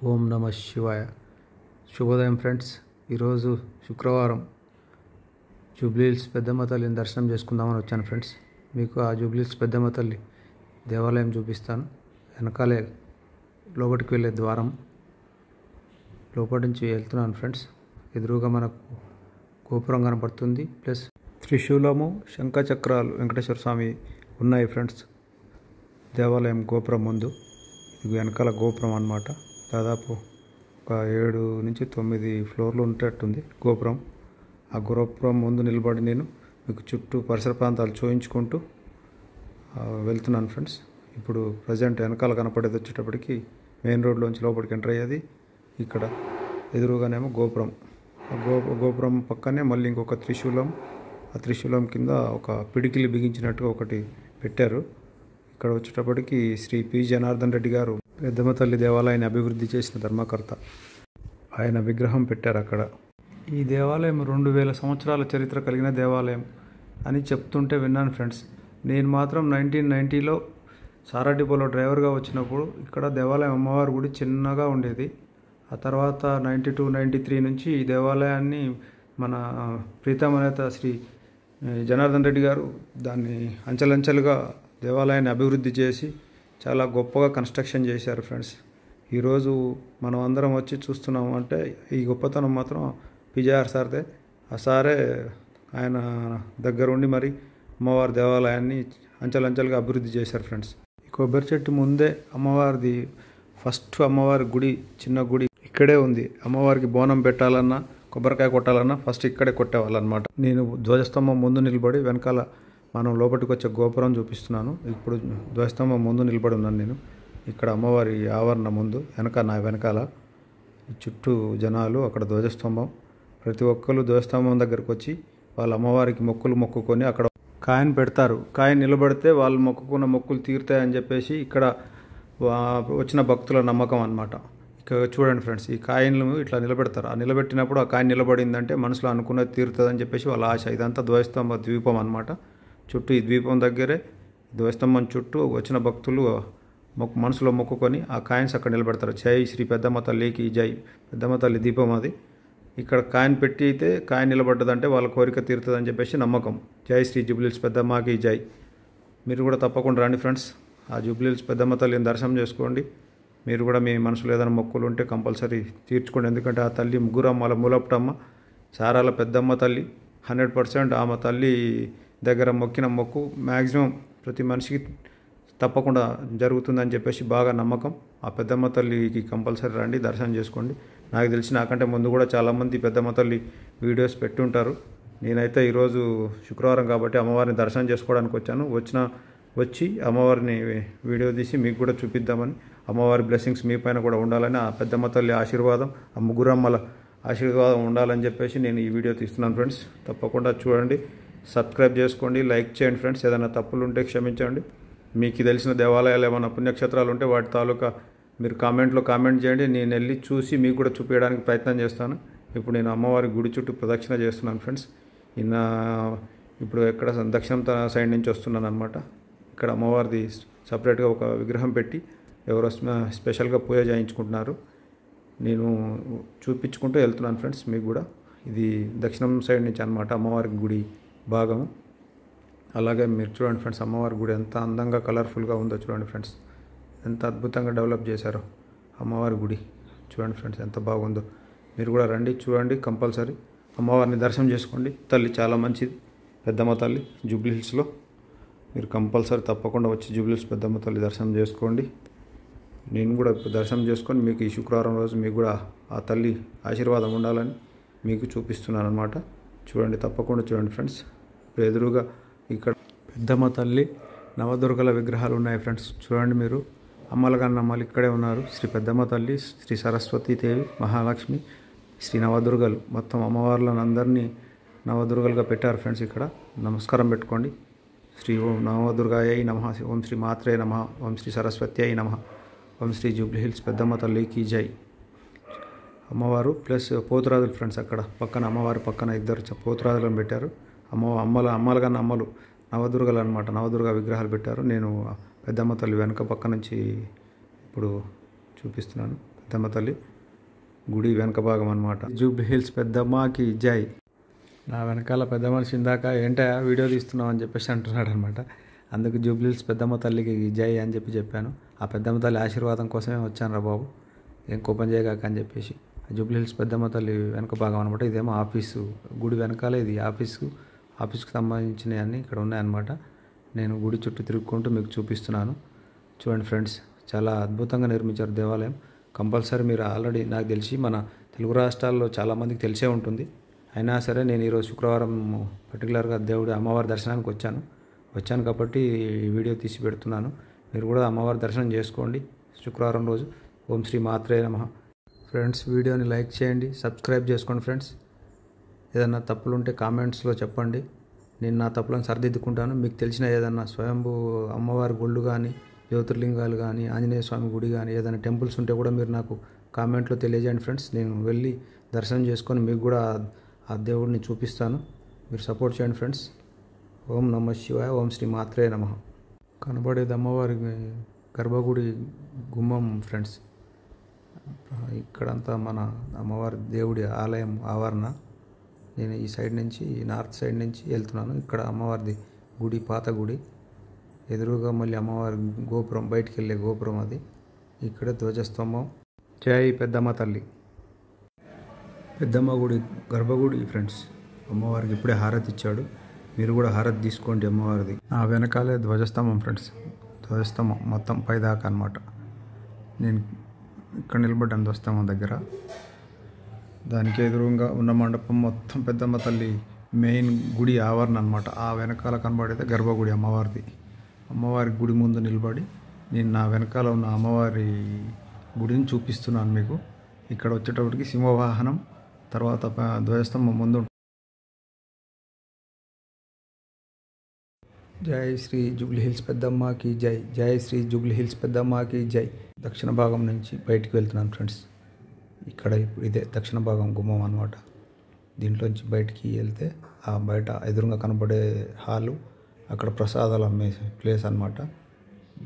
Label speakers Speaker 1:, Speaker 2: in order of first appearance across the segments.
Speaker 1: ఓం నమ శివాయ. శుభోదయం ఫ్రెండ్స్. ఈరోజు శుక్రవారం జూబ్లీహిల్స్ పెద్దమ్మ తల్లిని దర్శనం చేసుకుందామని వచ్చాను ఫ్రెండ్స్. మీకు ఆ జూబ్లీహిల్స్ పెద్దమ్మ తల్లి దేవాలయం చూపిస్తాను. వెనకాలే లోపలికి వెళ్ళే ద్వారం, లోపటి నుంచి వెళ్తున్నాను ఫ్రెండ్స్. ఎదురుగా మనకు గోపురం కనపడుతుంది, ప్లస్ త్రిశూలము, శంఖచక్రాలు వెంకటేశ్వర స్వామి ఉన్నాయి ఫ్రెండ్స్. దేవాలయం గోపురం ముందు, ఇది వెనకాల గోపురం అన్నమాట. దాదాపు ఒక 7 నుంచి 9 ఫ్లోర్లు ఉంటట్టుంది గోపురం. ఆ గోపురం ముందు నిలబడి నేను మీకు చుట్టూ పరిసర ప్రాంతాలు చూయించుకుంటూ వెళ్తున్నాను ఫ్రెండ్స్. ఇప్పుడు ప్రజెంట్ వెనకాల కనపడేది వచ్చేటప్పటికి మెయిన్ రోడ్లోంచి లోపలికి ఎంటర్ అయ్యేది. ఇక్కడ ఎదురుగానేమో గోపురం. ఆ గోపురం పక్కనే మళ్ళీ ఇంకొక త్రిశూలం, ఆ త్రిశూలం కింద ఒక పిడికిలి బిగించినట్టుగా ఒకటి పెట్టారు. ఇక్కడ వచ్చేటప్పటికి శ్రీ పి జనార్దన్ రెడ్డి గారు పెద్దమ్మ తల్లి దేవాలయాన్ని అభివృద్ధి చేసిన ధర్మకర్త, ఆయన విగ్రహం పెట్టారు అక్కడ. ఈ దేవాలయం 2000 సంవత్సరాల చరిత్ర కలిగిన దేవాలయం అని చెప్తుంటే విన్నాను ఫ్రెండ్స్. నేను మాత్రం 1990లో సారా డిపోలో డ్రైవర్గా వచ్చినప్పుడు ఇక్కడ దేవాలయం అమ్మవారి గుడి చిన్నగా ఉండేది. ఆ తర్వాత 92, 93 నుంచి ఈ దేవాలయాన్ని మన ప్రీతమ నేత శ్రీ జనార్దన్ రెడ్డి గారు దాన్ని అంచెలంచెలుగా దేవాలయాన్ని అభివృద్ధి చేసి చాలా గొప్పగా కన్స్ట్రక్షన్ చేశారు ఫ్రెండ్స్. ఈరోజు మనం అందరం వచ్చి చూస్తున్నాము అంటే ఈ గొప్పతనం మాత్రం పిజేఆర్ సార్దే. ఆ సారే ఆయన దగ్గర ఉండి మరి అమ్మవారి దేవాలయాన్ని అంచెలంచెలుగా అభివృద్ధి చేశారు ఫ్రెండ్స్. ఈ కొబ్బరి చెట్టు ముందే అమ్మవారిది ఫస్ట్ అమ్మవారి గుడి, చిన్న గుడి ఇక్కడే ఉంది. అమ్మవారికి బోనం పెట్టాలన్నా, కొబ్బరికాయ కొట్టాలన్నా ఫస్ట్ ఇక్కడే కొట్టేవాళ్ళు అనమాట. నేను ధ్వజస్తంభం ముందు నిలబడి వెనకాల మనం లోపలికి వచ్చే గోపురం చూపిస్తున్నాను. ఇప్పుడు ధ్వజస్తంభం ముందు నిలబడి ఉన్నాను నేను. ఇక్కడ అమ్మవారి ఆవరణ ముందు నా వెనకాల చుట్టూ జనాలు, అక్కడ ధ్వజస్తంభం. ప్రతి ఒక్కరు ధ్వజస్తంభం దగ్గరకు వచ్చి వాళ్ళ అమ్మవారికి మొక్కుకొని అక్కడ కాయిన్ పెడతారు. కాయిన్ నిలబడితే వాళ్ళు మొక్కుకున్న మొక్కులు తీరుతాయని చెప్పేసి ఇక్కడ వచ్చిన భక్తుల నమ్మకం అన్నమాట. ఇక్కడ చూడండి ఫ్రెండ్స్, ఈ కాయిన్లు ఇట్లా నిలబెడతారు. ఆ నిలబెట్టినప్పుడు ఆ కాయిన్ నిలబడిందంటే మనసులో అనుకున్నది తీరుతుందని చెప్పేసి వాళ్ళ ఆశ. ఇదంతా ధ్వజస్తంభ ద్వీపం అన్నమాట. చుట్టూ ఈ ద్వీపం దగ్గరే ధ్వజస్తంభం చుట్టూ వచ్చిన భక్తులు మనసులో మొక్కుకొని ఆ కాయిన్స్ అక్కడ నిలబెడతారు. జై శ్రీ పెద్దమ్మ తల్లికి జై. పెద్దమ్మ తల్లి దీపం అది. ఇక్కడ కాయిన్ పెట్టి అయితే కాయిన్ నిలబడ్డదంటే వాళ్ళ కోరిక తీరుతుందని చెప్పేసి నమ్మకం. జై శ్రీ జూబ్లీహిల్స్ పెద్దమ్మకి జై. మీరు కూడా తప్పకుండా రండి ఫ్రెండ్స్. ఆ జూబ్లీహిల్స్ పెద్దమ్మ తల్లిని దర్శనం చేసుకోండి. మీరు కూడా మీ మనసులో ఏదైనా మొక్కులు ఉంటే కంపల్సరీ తీర్చుకోండి. ఎందుకంటే ఆ తల్లి ముగ్గురు అమ్మల మూలపుటమ్మ, సారాల పెద్దమ్మ తల్లి. 100% ఆమె తల్లి దగ్గర మొక్కిన మొక్కు మ్యాక్సిమం ప్రతి మనిషికి తప్పకుండా జరుగుతుందని చెప్పేసి బాగా నమ్మకం. ఆ పెద్దమ్మ తల్లికి కంపల్సరీ రండి, దర్శనం చేసుకోండి. నాకు తెలిసి నాకంటే ముందు కూడా చాలామంది పెద్దమ్మ తల్లి వీడియోస్ పెట్టుంటారు. నేనైతే ఈరోజు శుక్రవారం కాబట్టి అమ్మవారిని దర్శనం చేసుకోవడానికి వచ్చి అమ్మవారిని వీడియో తీసి మీకు కూడా చూపిద్దామని, అమ్మవారి బ్లెస్సింగ్స్ మీ పైన కూడా ఉండాలని, ఆ పెద్దమ్మ తల్లి ఆశీర్వాదం, ఆ ముగ్గురు అమ్మల ఆశీర్వాదం ఉండాలని చెప్పేసి నేను ఈ వీడియో తీస్తున్నాను ఫ్రెండ్స్. తప్పకుండా చూడండి, సబ్స్క్రైబ్ చేసుకోండి, లైక్ చేయండి ఫ్రెండ్స్. ఏదైనా తప్పులు ఉంటే క్షమించండి. మీకు తెలిసిన దేవాలయాలు ఏమైనా పుణ్యక్షేత్రాలు ఉంటే వాటి తాలూకా మీరు కామెంట్లో కామెంట్ చేయండి. నేను వెళ్ళి చూసి మీకు కూడా చూపించడానికి ప్రయత్నం చేస్తాను. ఇప్పుడు నేను అమ్మవారి గుడి చుట్టూ ప్రదక్షిణ చేస్తున్నాను ఫ్రెండ్స్. ఇప్పుడు ఎక్కడ దక్షిణం సైడ్ నుంచి వస్తున్నాను అనమాట. ఇక్కడ అమ్మవారిది సపరేట్గా ఒక విగ్రహం పెట్టి ఎవరో స్పెషల్గా పూజ చేయించుకుంటున్నారు. నేను చూపించుకుంటూ వెళ్తున్నాను ఫ్రెండ్స్ మీకు కూడా. ఇది దక్షిణం సైడ్ నుంచి అనమాట అమ్మవారి గుడి భాగము. అలాగే మీరు చూడండి ఫ్రెండ్స్, అమ్మవారి గుడి ఎంత అందంగా కలర్ఫుల్గా ఉందో చూడండి ఫ్రెండ్స్. ఎంత అద్భుతంగా డెవలప్ చేశారో అమ్మవారి గుడి. చూడండి ఫ్రెండ్స్ ఎంత బాగుందో. మీరు కూడా రండి, చూడండి కంపల్సరీ. అమ్మవారిని దర్శనం చేసుకోండి. తల్లి చాలా మంచిది, పెద్దమ్మ తల్లి జూబ్లీహిల్స్లో. మీరు కంపల్సరీ తప్పకుండా వచ్చి జూబ్లీహిల్స్ పెద్దమ్మ తల్లి దర్శనం చేసుకోండి. నేను కూడా దర్శనం చేసుకొని మీకు ఈ శుక్రవారం రోజు మీకు కూడా ఆ తల్లి ఆశీర్వాదం ఉండాలని మీకు చూపిస్తున్నాను అనమాట. చూడండి, తప్పకుండా చూడండి ఫ్రెండ్స్. ఎదురుగా ఇక్కడ పెద్దమ్మ తల్లి, నవదుర్గల విగ్రహాలు ఉన్నాయి ఫ్రెండ్స్. చూడండి మీరు, అమ్మలగన్న అమ్మలు ఇక్కడే ఉన్నారు. శ్రీ పెద్దమ్మ తల్లి, శ్రీ సరస్వతీదేవి, మహాలక్ష్మి, శ్రీ నవదుర్గలు, మొత్తం అమ్మవార్లను అందరినీ నవదుర్గలుగా పెట్టారు ఫ్రెండ్స్. ఇక్కడ నమస్కారం పెట్టుకోండి. శ్రీ ఓం నవదుర్గాయ నమః, ఓం శ్రీ మాత్రే నమః, ఓం శ్రీ సరస్వత్యై నమః, ఓం శ్రీ జూబ్లీహిల్స్ పెద్దమ్మ తల్లికి జై. అమ్మవారు ప్లస్ పోతురాజులు ఫ్రెండ్స్. అక్కడ పక్కన అమ్మవారి పక్కన 2 పోతురాజులను పెట్టారు. అమ్మలగన్న అమ్మలు నవదుర్గలు అనమాట. నవదుర్గ విగ్రహాలు పెట్టారు. నేను పెద్దమ్మ తల్లి వెనక పక్క నుంచి ఇప్పుడు చూపిస్తున్నాను. పెద్దమ్మ తల్లి గుడి వెనక భాగం అన్నమాట. జూబ్లీ హిల్స్ పెద్దమ్మకి జై. నా వెనకాల పెద్ద మనిషి ఇందాక ఏంటా వీడియో తీస్తున్నావు అని చెప్పేసి అంటున్నాడు అనమాట. అందుకు జూబ్లీ హిల్స్ పెద్దమ్మ తల్లికి జై అని చెప్పాను. ఆ పెద్దమ్మ తల్లి ఆశీర్వాదం కోసమే వచ్చాను రా బాబు, ఏం కోపం చేయగాక అని చెప్పేసి. జూబ్లీ హిల్స్ పెద్దమ్మ తల్లి వెనక భాగం అనమాట. ఇదేమో ఆఫీసు, గుడి వెనకాలే ఇది ఆఫీస్కి సంబంధించినవి అన్నీ ఇక్కడ ఉన్నాయన్నమాట. నేను గుడి చుట్టూ తిరుగుకుంటూ మీకు చూపిస్తున్నాను. చూడండి ఫ్రెండ్స్, చాలా అద్భుతంగా నిర్మించారు దేవాలయం. కంపల్సరీ మీరు ఆల్రెడీ నాకు తెలిసి మన తెలుగు రాష్ట్రాల్లో చాలామందికి తెలిసే ఉంటుంది. అయినా సరే నేను ఈరోజు శుక్రవారం పర్టికులర్గా దేవుడి అమ్మవారి దర్శనానికి వచ్చాను కాబట్టి ఈ వీడియో తీసి పెడుతున్నాను. మీరు కూడా అమ్మవారి దర్శనం చేసుకోండి శుక్రవారం రోజు. ఓం శ్రీ మాత్రే నమః. ఫ్రెండ్స్, వీడియోని లైక్ చేయండి, సబ్స్క్రైబ్ చేసుకోండి ఫ్రెండ్స్. ఏదన్నా తప్పులుంటే కామెంట్స్లో చెప్పండి, నేను నా తప్పులను సరిదిద్దుకుంటాను. మీకు తెలిసిన ఏదన్నా స్వయంభూ అమ్మవారి గుళ్ళు కానీ, జ్యోతిర్లింగాలు కానీ, ఆంజనేయ స్వామి గుడి కానీ, ఏదైనా టెంపుల్స్ ఉంటే కూడా మీరు నాకు కామెంట్లో తెలియజేయండి ఫ్రెండ్స్. నేను వెళ్ళి దర్శనం చేసుకొని మీకు కూడా ఆ దేవుడిని చూపిస్తాను. మీరు సపోర్ట్ చేయండి ఫ్రెండ్స్. ఓం నమః శివాయ. ఓం శ్రీ మాత్రే నమః. కనబడేది అమ్మవారి గర్భగుడి గుమ్మం ఫ్రెండ్స్. ఇక్కడంతా మన అమ్మవారి దేవుడి ఆలయం ఆవరణ. నేను ఈ సైడ్ నుంచి, నార్త్ సైడ్ నుంచి వెళ్తున్నాను. ఇక్కడ అమ్మవారిది గుడి, పాత గుడి. ఎదురుగా మళ్ళీ అమ్మవారి గోపురం, బయటికి వెళ్ళే గోపురం అది. ఇక్కడ ధ్వజస్తంభం. జై పెద్దమ్మ తల్లి. పెద్దమ్మ గుడి గర్భగుడి ఫ్రెండ్స్. అమ్మవారికి ఇప్పుడే హారతి ఇచ్చాడు, మీరు కూడా హారతి తీసుకోండి అమ్మవారిది. ఆ వెనకాలే ధ్వజస్తంభం ఫ్రెండ్స్. ధ్వజస్తంభం మొత్తం పైదాకా అనమాట. నేను ఇక్కడ నిలబడ్డాను ధ్వజస్తంభం దగ్గర. దానికి ఎదురుగా ఉన్న మండపం మొత్తం పెద్దమ్మ తల్లి మెయిన్ గుడి ఆవరణ అనమాట. ఆ వెనకాల కనబడేది గర్భగుడి అమ్మవారిది. అమ్మవారి గుడి ముందు నిలబడి నేను నా వెనకాల ఉన్న అమ్మవారి గుడిని చూపిస్తున్నాను మీకు. ఇక్కడ వచ్చేటప్పటికి సింహవాహనం, తర్వాత ధ్వజస్తంభం ముందు. జై శ్రీ జూబ్లీ హిల్స్ పెద్దమ్మకి జై. జై శ్రీ జూబ్లీ హిల్స్ పెద్దమ్మకి జై. దక్షిణ భాగం నుంచి బయటికి వెళ్తున్నాను ఫ్రెండ్స్. ఇక్కడ ఇప్పుడు ఇదే దక్షిణ భాగం గుమ్మం అనమాట. దీంట్లోంచి బయటికి వెళ్తే ఆ బయట ఎదురుగా కనబడే హాలు, అక్కడ ప్రసాదాలు అమ్మే ప్లేస్ అనమాట.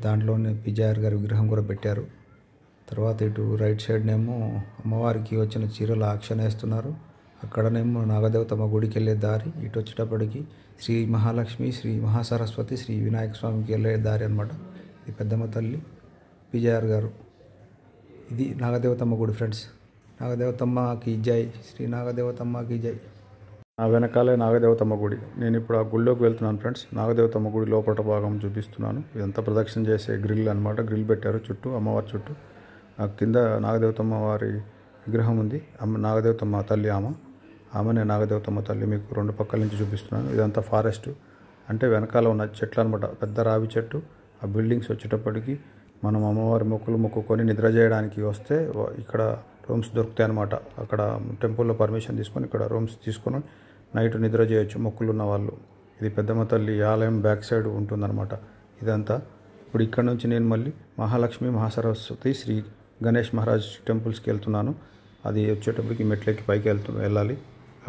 Speaker 1: దాంట్లోనే పిజాయర్ గారి విగ్రహం కూడా పెట్టారు. తర్వాత ఇటు రైట్ సైడ్నేమో అమ్మవారికి వచ్చిన చీరలు ఆక్షన్ వేస్తున్నారు. అక్కడనేమో నాగదేవతమ్మ గుడికి వెళ్ళే దారి. ఇటు వచ్చేటప్పటికి శ్రీ మహాలక్ష్మి, శ్రీ మహాసరస్వతి, శ్రీ వినాయక స్వామికి వెళ్ళే దారి అనమాట. ఇది పెద్దమ్మ తల్లి, పిజాయర్ గారు. ఇది నాగదేవతమ్మ గుడి ఫ్రెండ్స్. నాగదేవతమ్మకి జై. శ్రీ నాగదేవతమ్మకి జై. నా వెనకాలే నాగదేవతమ్మ గుడి. నేను ఇప్పుడు ఆ గుడిలోకి వెళ్తున్నాను ఫ్రెండ్స్. నాగదేవతమ్మ గుడి లోపల భాగం చూపిస్తున్నాను. ఇదంతా ప్రదక్షిణ చేసే గ్రిల్ అనమాట. గ్రిల్ పెట్టారు చుట్టూ, అమ్మవారి చుట్టూ. ఆ కింద నాగదేవతమ్మ వారి విగ్రహం ఉంది. నాగదేవతమ్మ తల్లి ఆమెనే నాగదేవతమ్మ తల్లి. మీకు రెండు పక్కల నుంచి చూపిస్తున్నాను. ఇదంతా ఫారెస్ట్ అంటే వెనకాల ఉన్న చెట్లు అనమాట. పెద్ద రావి చెట్టు. ఆ బిల్డింగ్స్ వచ్చేటప్పటికి మనం అమ్మవారి మొక్కుకొని నిద్ర చేయడానికి వస్తే ఇక్కడ రూమ్స్ దొరుకుతాయి అనమాట. అక్కడ టెంపుల్లో పర్మిషన్ తీసుకొని ఇక్కడ రూమ్స్ తీసుకొని నైట్ నిద్ర చేయొచ్చు మొక్కులు ఉన్న వాళ్ళు. ఇది పెద్దమ్మ తల్లి ఆలయం బ్యాక్ సైడ్ ఉంటుందన్నమాట ఇదంతా. ఇప్పుడు ఇక్కడ నుంచి నేను మళ్ళీ మహాలక్ష్మి, మహాసరస్వతి, శ్రీ గణేష్ మహారాజ్ టెంపుల్స్కి వెళ్తున్నాను. అది వచ్చేటప్పటికి మెట్లెక్కి పైకి వెళ్ళాలి.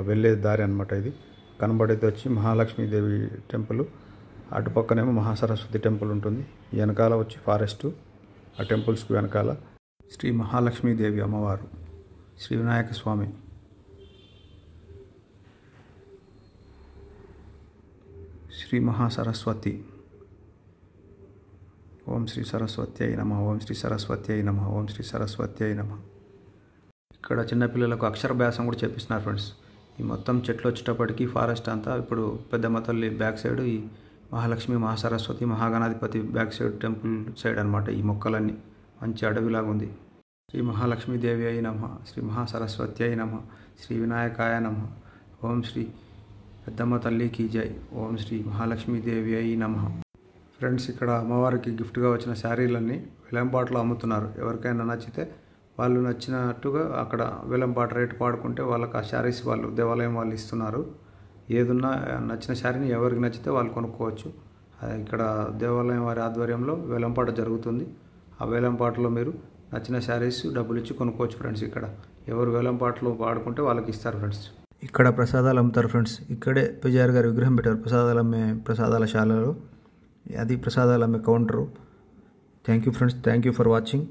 Speaker 1: వెళ్ళే దారి అనమాట ఇది. కనబడేది వచ్చి మహాలక్ష్మీదేవి టెంపుల్. అటుపక్కనేమో మహాసరస్వతి టెంపుల్ ఉంటుంది. వెనకాల వచ్చి ఫారెస్టు. ఆ టెంపుల్స్కి వెనకాల శ్రీ మహాలక్ష్మీదేవి అమ్మవారు, శ్రీ వినాయక స్వామి, శ్రీ మహాసరస్వతి. ఓం శ్రీ సరస్వతి అయి నమః. ఓం శ్రీ సరస్వతి అయి నమః. ఓం శ్రీ సరస్వతి అయి నమః. ఇక్కడ చిన్నపిల్లలకు అక్షరాభ్యాసం కూడా చేపిస్తున్నారు ఫ్రెండ్స్. ఈ మొత్తం చెట్లు వచ్చేటప్పటికి ఫారెస్ట్ అంతా. ఇప్పుడు పెద్దమ్మ తల్లి బ్యాక్ సైడ్ ఈ Mahalakshmi, Mahasaraswati, Mahaganadhipati back side temple side అనమాట. ఈ మొక్కలన్నీ మంచి అడవిలాగా ఉంది. శ్రీ మహాలక్ష్మీదేవి అయి నమః. శ్రీ మహాసరస్వతి అయి నమః. శ్రీ వినాయకాయ నమః. ఓం శ్రీ పెద్దమ్మ తల్లికి జై. ఓం శ్రీ మహాలక్ష్మీదేవి అయి నమః. ఫ్రెండ్స్, ఇక్కడ అమ్మవారికి గిఫ్ట్గా వచ్చిన శారీలన్నీ వేలంపాటలో అమ్ముతున్నారు. ఎవరికైనా నచ్చితే వాళ్ళు నచ్చినట్టుగా అక్కడ వేలంపాట రేటు పాడుకుంటే వాళ్ళకి ఆ శారీస్ వాళ్ళు దేవాలయం వాళ్ళు ఇస్తున్నారు. ఏదున్నా నచ్చిన శారీని ఎవరికి నచ్చితే వాళ్ళు కొనుక్కోవచ్చు. ఇక్కడ దేవాలయం వారి ఆధ్వర్యంలో వేలంపాట జరుగుతుంది. ఆ వేలంపాటలో మీరు నచ్చిన శారీస్ డబ్బులు ఇచ్చి కొనుక్కోవచ్చు ఫ్రెండ్స్. ఇక్కడ ఎవరు వేలంపాటలో పాడుకుంటే వాళ్ళకి ఇస్తారు ఫ్రెండ్స్. ఇక్కడ ప్రసాదాలు అమ్ముతారు ఫ్రెండ్స్. ఇక్కడే పిజాయర్ గారి విగ్రహం పెట్టారు ప్రసాదాల శాలలో. అది ప్రసాదాలు అమ్మే counter. Thank you friends. Thank you for watching.